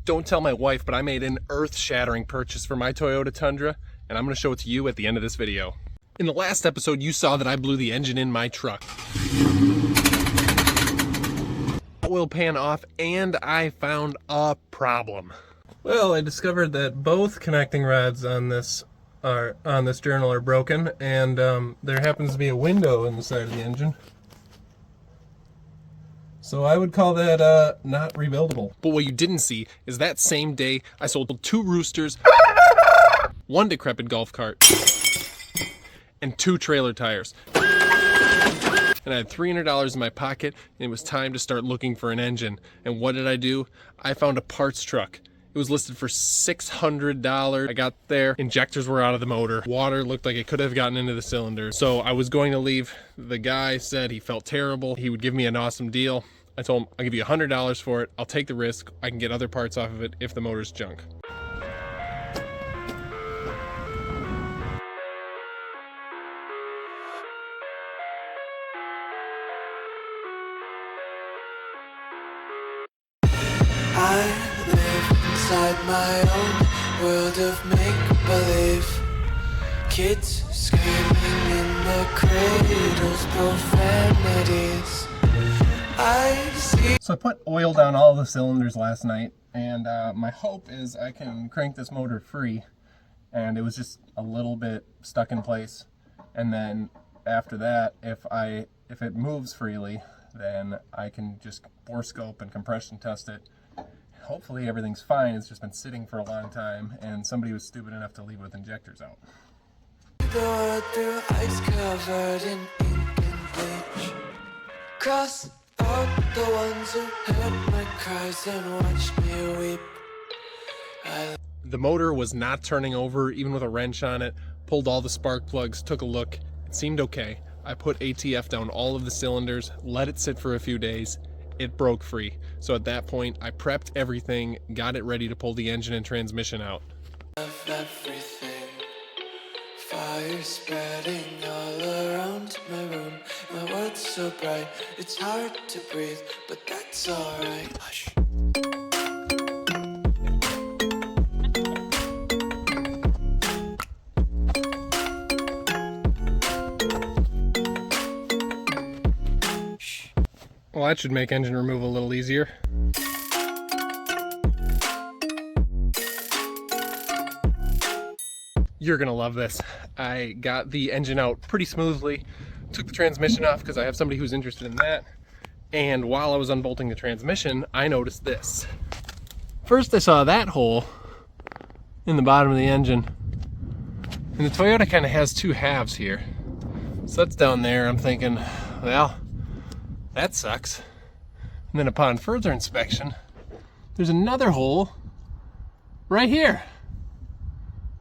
Don't tell my wife, but I made an earth-shattering purchase for my Toyota Tundra, and I'm going to show it to you at the end of this video. In the last episode, you saw that I blew the engine in my truck. Oil pan off, and I found a problem. Well, I discovered that both connecting rods on this journal are broken, and there happens to be a window in the side of the engine. So I would call that not rebuildable. But what you didn't see is that same day I sold 2 roosters, 1 decrepit golf cart, and 2 trailer tires. And I had $300 in my pocket, and it was time to start looking for an engine. And what did I do? I found a parts truck. It was listed for $600. I got there, injectors were out of the motor. Water looked like it could have gotten into the cylinder. So I was going to leave. The guy said he felt terrible. He would give me an awesome deal. I told him, I'll give you $100 for it. I'll take the risk. I can get other parts off of it if the motor's junk. I live inside my own world of make-believe. Kids screaming in the cradles, profanities. I see. So I put oil down all the cylinders last night, and my hope is I can crank this motor free. And it was just a little bit stuck in place. And then after that, if it moves freely, then I can just bore scope and compression test it. Hopefully everything's fine. It's just been sitting for a long time, and somebody was stupid enough to leave it with injectors out. the world through ice covered in ink and bleach. Cross out the ones who heard my cries and watched me weep. The motor was not turning over, even with a wrench on it. Pulled all the spark plugs, took a look. It seemed okay. I put ATF down all of the cylinders, let it sit for a few days. It broke free. So at that point, I prepped everything, got it ready to pull the engine and transmission out. Of everything, fire spreading all around my room. My world's so bright, it's hard to breathe, but that's alright. Hush. Well, that should make engine removal a little easier. You're gonna love this. I got the engine out pretty smoothly, took the transmission off because I have somebody who's interested in that, and while I was unbolting the transmission, I noticed this. First I saw that hole in the bottom of the engine, and the Toyota kind of has 2 halves here. So that's down there. I'm thinking, well, that sucks. And then upon further inspection, there's another hole right here.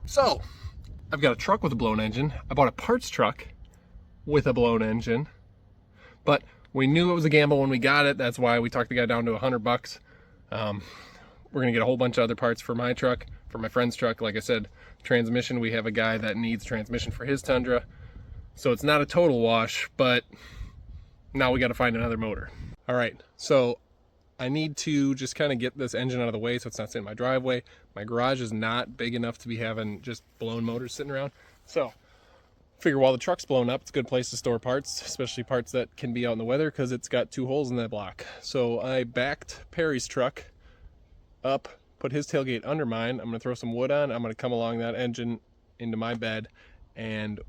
So, I've got a truck with a blown engine. I bought a parts truck with a blown engine, but we knew it was a gamble when we got it. That's why we talked the guy down to $100. We're gonna get a whole bunch of other parts for my truck, for my friend's truck. Like I said, transmission, we have a guy that needs transmission for his Tundra. So it's not a total wash, but now we got to find another motor. All right, so I need to just kind of get this engine out of the way so it's not sitting in my driveway. My garage is not big enough to be having just blown motors sitting around. So figure while the truck's blown up, it's a good place to store parts, especially parts that can be out in the weather because it's got 2 holes in that block. So I backed Perry's truck up, put his tailgate under mine. I'm gonna throw some wood on. I'm gonna come along that engine into my bed, and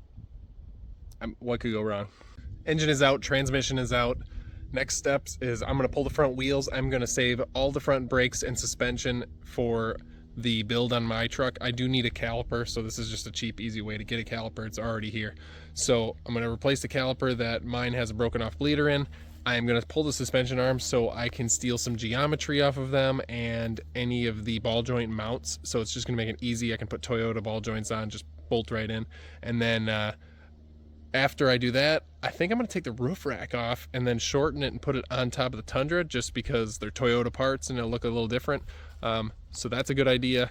what could go wrong? Engine is out, transmission is out. Next steps is I'm gonna pull the front wheels. I'm gonna save all the front brakes and suspension for the build on my truck. I do need a caliper, so this is just a cheap, easy way to get a caliper. It's already here. So I'm gonna replace the caliper that mine has a broken off bleeder in. I'm gonna pull the suspension arms so I can steal some geometry off of them and any of the ball joint mounts. So it's just gonna make it easy. I can put Toyota ball joints on, just bolt right in. And then after I do that, I think I'm gonna take the roof rack off and then shorten it and put it on top of the Tundra, just because they're Toyota parts and it'll look a little different. So that's a good idea.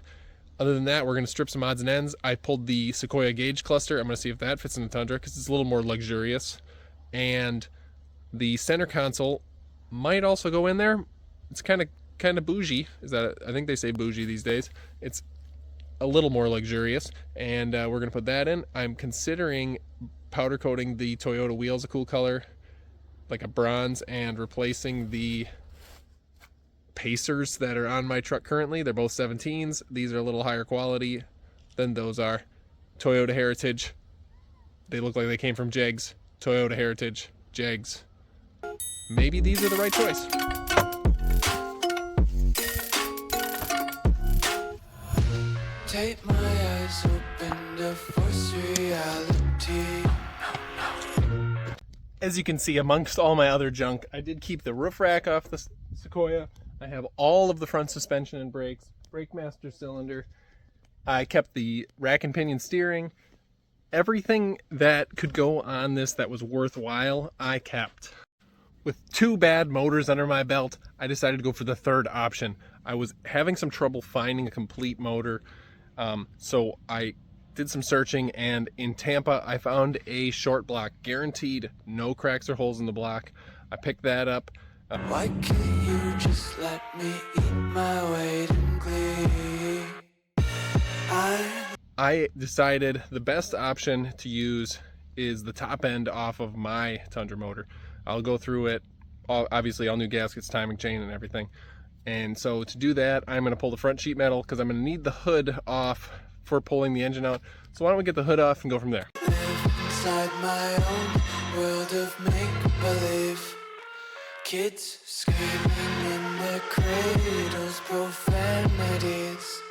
Other than that, we're gonna strip some odds and ends. I pulled the Sequoia gauge cluster. I'm gonna see if that fits in the Tundra because it's a little more luxurious. And the center console might also go in there. It's kind of kind of bougie. I think they say bougie these days. It's a little more luxurious, and we're gonna put that in. I'm considering powder coating the Toyota wheels a cool color, like a bronze, and replacing the Pacers that are on my truck currently. They're both 17s. These are a little higher quality than those are. Toyota Heritage. They look like they came from Jegs. Toyota Heritage, Jegs. Maybe these are the right choice. Take my eyes open to force reality. As you can see, amongst all my other junk, I did keep the roof rack off the Sequoia. I have all of the front suspension and brakes, brake master cylinder. I kept the rack and pinion steering. Everything that could go on this that was worthwhile, I kept. With 2 bad motors under my belt, I decided to go for the third option. I was having some trouble finding a complete motor, so I did some searching, and in Tampa I found a short block, guaranteed no cracks or holes in the block. I picked that up. Why can't you just let me eat my weight in glee? I decided the best option to use is the top end off of my Tundra motor. I'll go through it, obviously all new gaskets, timing chain, and everything. And so to do that, I'm going to pull the front sheet metal because I'm going to need the hood off for pulling the engine out. So why don't we get the hood off and go from there. Live inside my own world of make-believe. Kids screaming in their cradles, profanities.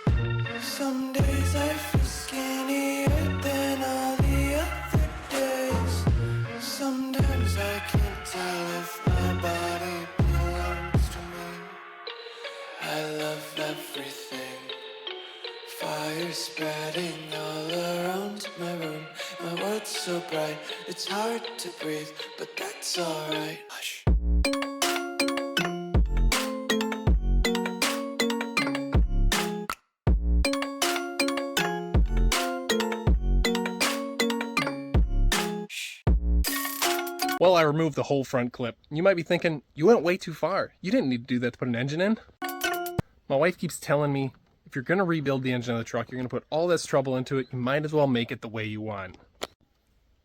Some days I feel skinnier than all the other days. Sometimes I can't tell if my body belongs to me. I love everything. Fire spreading all around my room. My world's so bright, it's hard to breathe, but that's alright. Hush. Well, I removed the whole front clip. You might be thinking, you went way too far. You didn't need to do that to put an engine in. My wife keeps telling me, if you're going to rebuild the engine of the truck, you're going to put all this trouble into it, you might as well make it the way you want.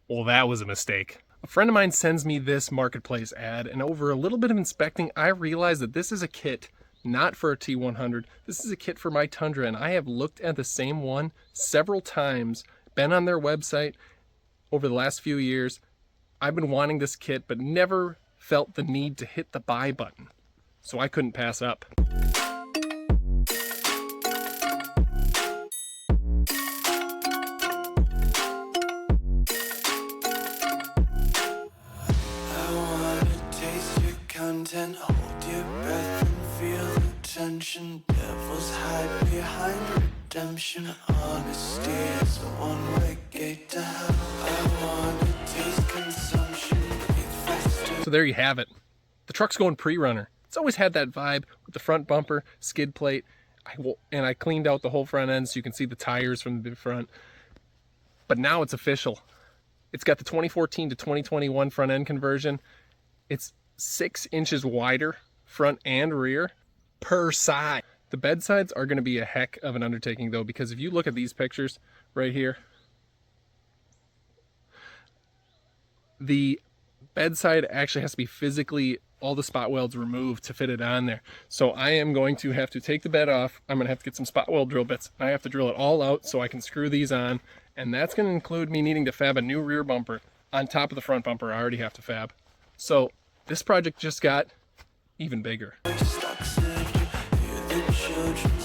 Well, that was a mistake. A friend of mine sends me this marketplace ad, and over a little bit of inspecting, I realized that this is a kit not for a T100. This is a kit for my Tundra, and I have looked at the same one several times, been on their website over the last few years. I've been wanting this kit, but never felt the need to hit the buy button, so I couldn't pass up. Content, hold your breath and feel the tension. Devils hide behind redemption. Honesty is a one-way gate to hell. I want to taste consumption. Breathe faster. So there you have it. The truck's going PreRunner. It's always had that vibe with the front bumper, skid plate, and I cleaned out the whole front end so you can see the tires from the front. But now it's official. It's got the 2014 to 2021 front end conversion. It's 6 inches wider front and rear per side. The bed sides are going to be a heck of an undertaking though, because if you look at these pictures right here, the bedside actually has to be physically all the spot welds removed to fit it on there. So I am going to have to take the bed off. I'm going to have to get some spot weld drill bits. I have to drill it all out so I can screw these on, and that's going to include me needing to fab a new rear bumper on top of the front bumper I already have to fab. So this project just got even bigger. Hear the children